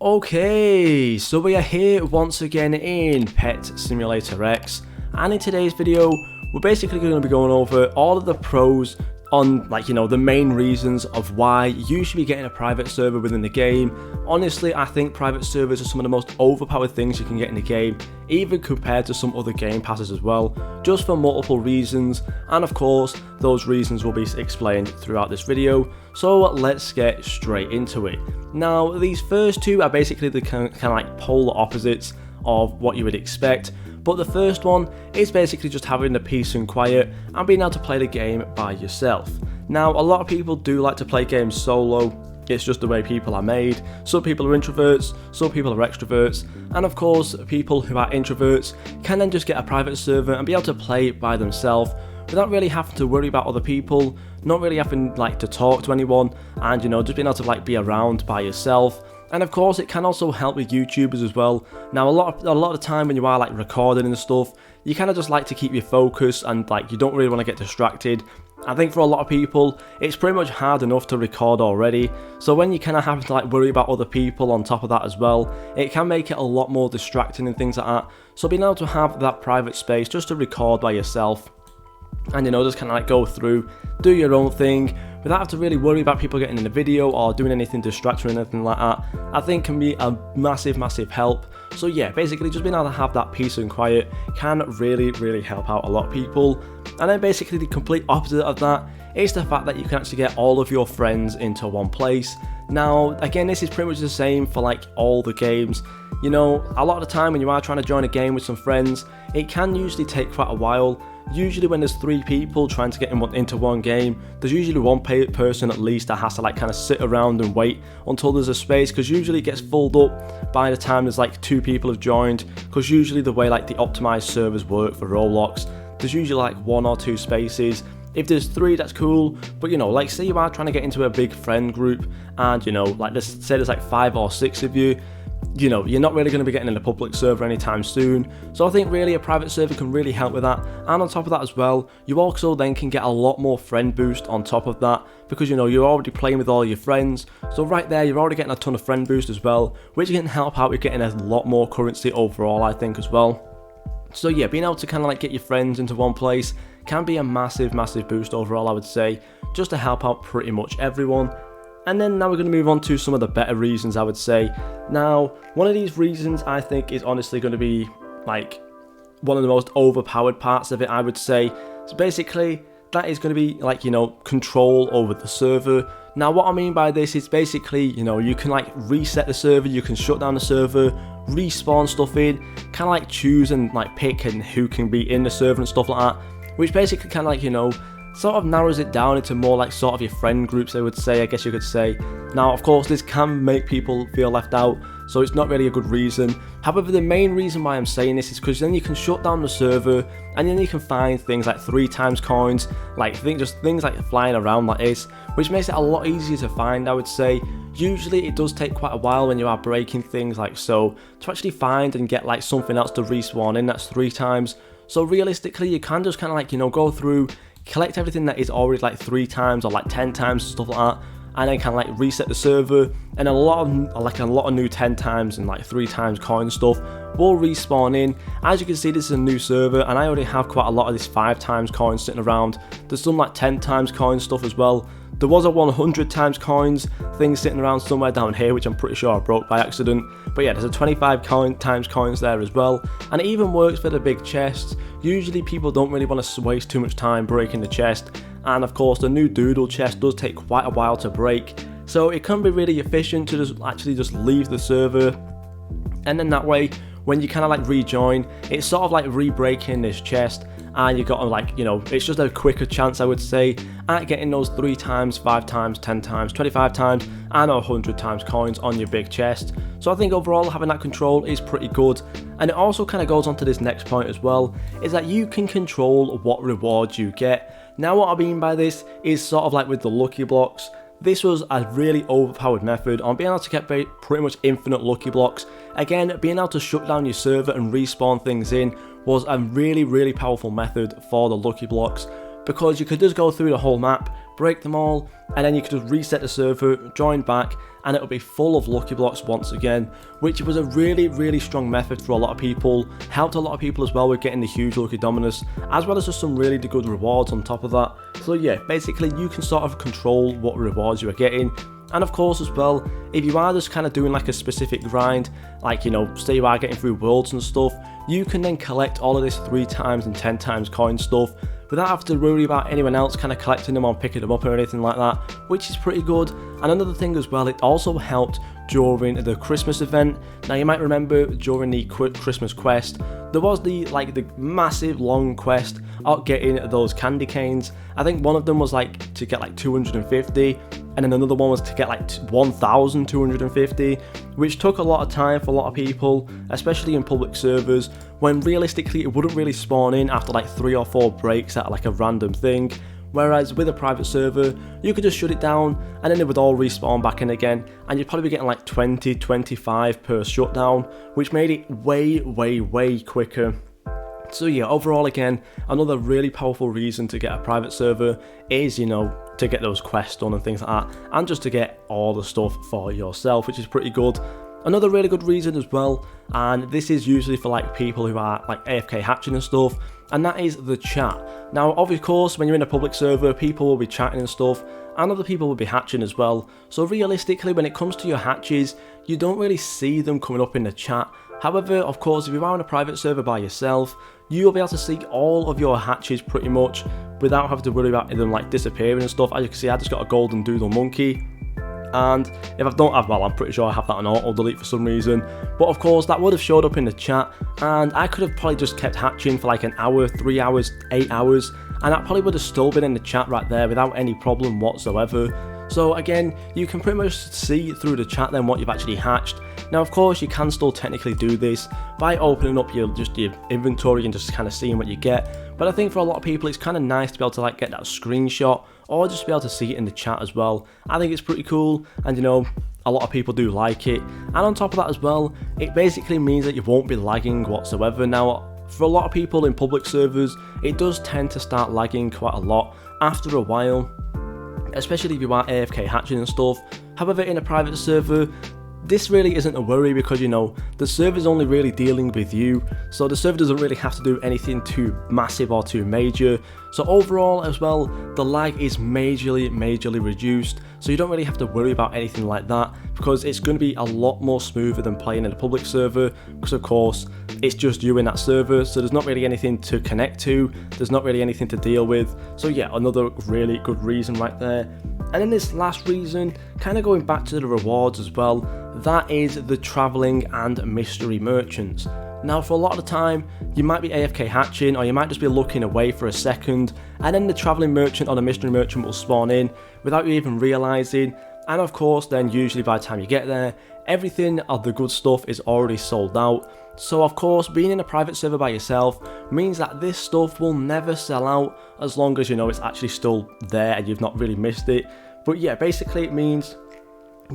Okay, so we are here once again in Pet Simulator X, and in today's video we're basically going to be going over all of the pros on the main reasons of why you should be getting a private server within the game. Honestly, I think private servers are some of the most overpowered things you can get in the game, even compared to some other game passes as well, just for multiple reasons, and of course those reasons will be explained throughout this video. So let's get straight into it. Now, these first two are basically the kind of like polar opposites of what you would expect, but the first one is basically just having the peace and quiet and being able to play the game by yourself. Now, a lot of people do like to play games solo. It's just the way people are made. Some people are introverts, some people are extroverts, and of course people who are introverts can then just get a private server and be able to play by themselves without really having to worry about other people, not really having to talk to anyone, and just being able to be around by yourself. And of course it can also help with YouTubers as well. Now a lot of the time when you are recording and stuff, you kind of just like to keep your focus and you don't really want to get distracted. I think for a lot of people it's pretty much hard enough to record already, so when you kind of have to worry about other people on top of that as well, it can make it a lot more distracting and things like that. So being able to have that private space just to record by yourself and just kind of go through, do your own thing without having to really worry about people getting in the video or doing anything distracting or anything like that, I think can be a massive help. So yeah, basically just being able to have that peace and quiet can really help out a lot of people. And then basically the complete opposite of that is the fact that you can actually get all of your friends into one place. Now again, this is pretty much the same for all the games. A lot of the time when you are trying to join a game with some friends, it can usually take quite a while. Usually when there's 3 people trying to get into one game, there's usually one person at least that has to kind of sit around and wait until there's a space, because usually it gets filled up by the time there's 2 people have joined, because usually the way the optimized servers work for Roblox, there's usually 1 or 2 spaces. If there's 3, that's cool, but say you are trying to get into a big friend group and let's say there's 5 or 6 of you, you're not really going to be getting in a public server anytime soon. So I think really a private server can really help with that. And on top of that as well, you also then can get a lot more friend boost on top of that, because you're already playing with all your friends. So right there, you're already getting a ton of friend boost as well, which can help out with getting a lot more currency overall, I think, as well. So yeah, being able to kind of get your friends into one place can be a massive boost overall, I would say, just to help out pretty much everyone. And then now we're going to move on to some of the better reasons, I would say. Now, one of these reasons I think is honestly going to be one of the most overpowered parts of it, I would say. So basically, that is going to be control over the server. Now what I mean by this is basically, you can reset the server, you can shut down the server, respawn stuff in, kind of choose and pick and who can be in the server and stuff like that, which basically kind of sort of narrows it down into more sort of your friend groups, I would say, I guess you could say. Now of course this can make people feel left out, so it's not really a good reason. However, the main reason why I'm saying this is because then you can shut down the server and then you can find things 3 times coins, things flying around like this, which makes it a lot easier to find, I would say. Usually it does take quite a while when you are breaking things so to actually find and get something else to respawn in that's 3 times. So realistically you can just kind of go through, collect everything that is already 3 times or 10 times, stuff like that, and then kind of reset the server, and a lot of new 10 times and 3 times coin stuff will respawn in. As you can see, this is a new server and I already have quite a lot of this 5 times coins sitting around. There's some 10 times coin stuff as well. There was a 100 times coins thing sitting around somewhere down here, which I'm pretty sure I broke by accident. But yeah, there's a 25 times coins there as well. And it even works for the big chests. Usually people don't really want to waste too much time breaking the chest. And of course the new doodle chest does take quite a while to break. So it can be really efficient to just leave the server. And then that way, when you kind of rejoin, it's sort of re-breaking this chest, and you got it's just a quicker chance, I would say, at getting those 3 times, 5 times, 10 times, 25 times and 100 times coins on your big chest. So I think overall having that control is pretty good. And it also kind of goes on to this next point as well, is that you can control what rewards you get. Now what I mean by this is sort of with the lucky blocks. This was a really overpowered method on being able to get pretty much infinite lucky blocks. Again, being able to shut down your server and respawn things in was a really powerful method for the lucky blocks. because you could just go through the whole map, break them all, and then you could just reset the server, join back, and it'll be full of lucky blocks once again, which was a really strong method for a lot of people, helped a lot of people as well with getting the huge lucky dominus, as well as just some really good rewards on top of that. So yeah, basically you can sort of control what rewards you are getting. And of course as well, if you are just kind of doing like a specific grind, like, you know, say you are getting through worlds and stuff, you can then collect all of this 3 times and 10 times coin stuff without having to worry about anyone else kind of collecting them or picking them up or anything like that, which is pretty good. And another thing as well, it also helped during the Christmas event. Now you might remember during the Christmas quest, there was the massive long quest of getting those candy canes. I think one of them was like to get like 250, and then another one was to get like 1,250, which took a lot of time for a lot of people, especially in public servers, when realistically it wouldn't really spawn in after like 3 or 4 breaks at like a random thing. Whereas with a private server, you could just shut it down and then it would all respawn back in again, and you'd probably be getting like 20, 25 per shutdown, which made it way quicker. So yeah, overall again, another really powerful reason to get a private server is, you know, to get those quests done and things like that, and just to get all the stuff for yourself, which is pretty good. Another really good reason as well, and this is usually for like people who are like AFK hatching and stuff, and that is the chat. Now of course, when you're in a public server, people will be chatting and stuff, and other people will be hatching as well. So realistically, when it comes to your hatches, you don't really see them coming up in the chat. However, of course, if you are on a private server by yourself, you'll be able to see all of your hatches pretty much without having to worry about them like disappearing and stuff. As you can see, I just got a golden doodle monkey, and if I don't have, well, I'm pretty sure I have that on auto delete for some reason, but of course that would have showed up in the chat, and I could have probably just kept hatching for like an hour, 3 hours, 8 hours, and that probably would have still been in the chat right there without any problem whatsoever. So again, you can pretty much see through the chat then what you've actually hatched. Now of course you can still technically do this by opening up your inventory and just kind of seeing what you get, but I think for a lot of people it's kind of nice to be able to like get that screenshot or just be able to see it in the chat as well. I think it's pretty cool, and you know, a lot of people do like it. And on top of that as well, it basically means that you won't be lagging whatsoever. Now for a lot of people in public servers, it does tend to start lagging quite a lot after a while, especially if you are AFK hatching and stuff. However, in a private server, this really isn't a worry, because, you know, the server's only really dealing with you, so the server doesn't really have to do anything too massive or too major. So overall as well, the lag is majorly reduced, so you don't really have to worry about anything like that, because it's going to be a lot more smoother than playing in a public server, because of course it's just you in that server, so there's not really anything to connect to, there's not really anything to deal with. So yeah, another really good reason right there. And then this last reason, kind of going back to the rewards as well, that is the travelling and mystery merchants. Now for a lot of the time, you might be AFK hatching, or you might just be looking away for a second, and then the travelling merchant or the mystery merchant will spawn in without you even realising, and of course then usually by the time you get there, everything of the good stuff is already sold out. So of course, being in a private server by yourself means that this stuff will never sell out as long as, you know, it's actually still there and you've not really missed it. But yeah, basically it means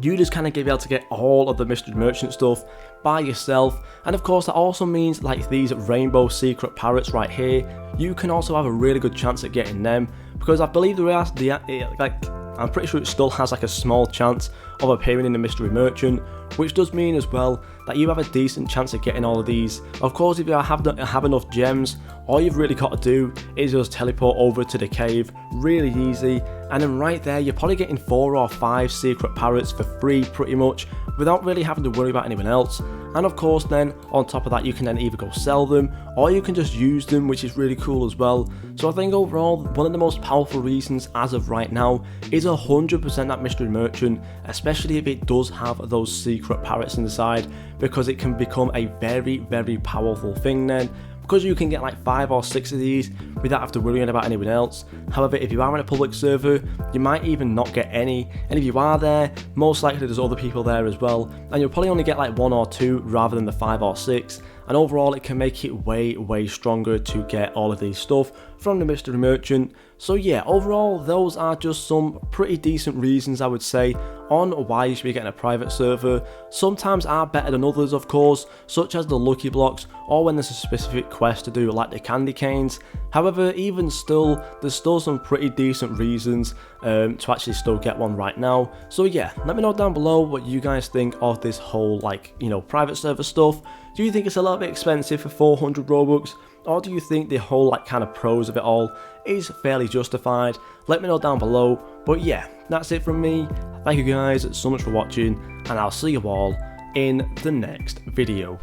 you just kind of be able to get all of the mystery merchant stuff by yourself. And of course that also means like these rainbow secret parrots right here, you can also have a really good chance at getting them, because I believe I'm pretty sure it still has like a small chance of appearing in the mystery merchant, which does mean as well that you have a decent chance of getting all of these. Of course, if you have enough gems, all you've really got to do is just teleport over to the cave, really easy, and then right there you're probably getting 4 or 5 secret parrots for free pretty much, without really having to worry about anyone else. And of course then, on top of that, you can then either go sell them, or you can just use them, which is really cool as well. So I think overall, one of the most powerful reasons as of right now is 100% that mystery merchant, especially if it does have those secret parrots inside, because it can become a very powerful thing then, because you can get like 5 or 6 of these without having to worry about anyone else. However, if you are in a public server, you might even not get any, and if you are there, most likely there's other people there as well, and you'll probably only get like 1 or 2 rather than the 5 or 6. and overall it can make it way stronger to get all of these stuff from the mystery merchant. So yeah, overall those are just some pretty decent reasons, I would say, on why you should be getting a private server. Sometimes are better than others, of course, such as the lucky blocks or when there's a specific quest to do like the candy canes. However, even still, there's still some pretty decent reasons to actually still get one right now. So yeah, let me know down below what you guys think of this whole, like, you know, private server stuff. Do you think it's a little bit expensive for 400 Robux? Or do you think the whole like kind of pros of it all is fairly justified? Let me know down below. But yeah, that's it from me. Thank you guys so much for watching, and I'll see you all in the next video.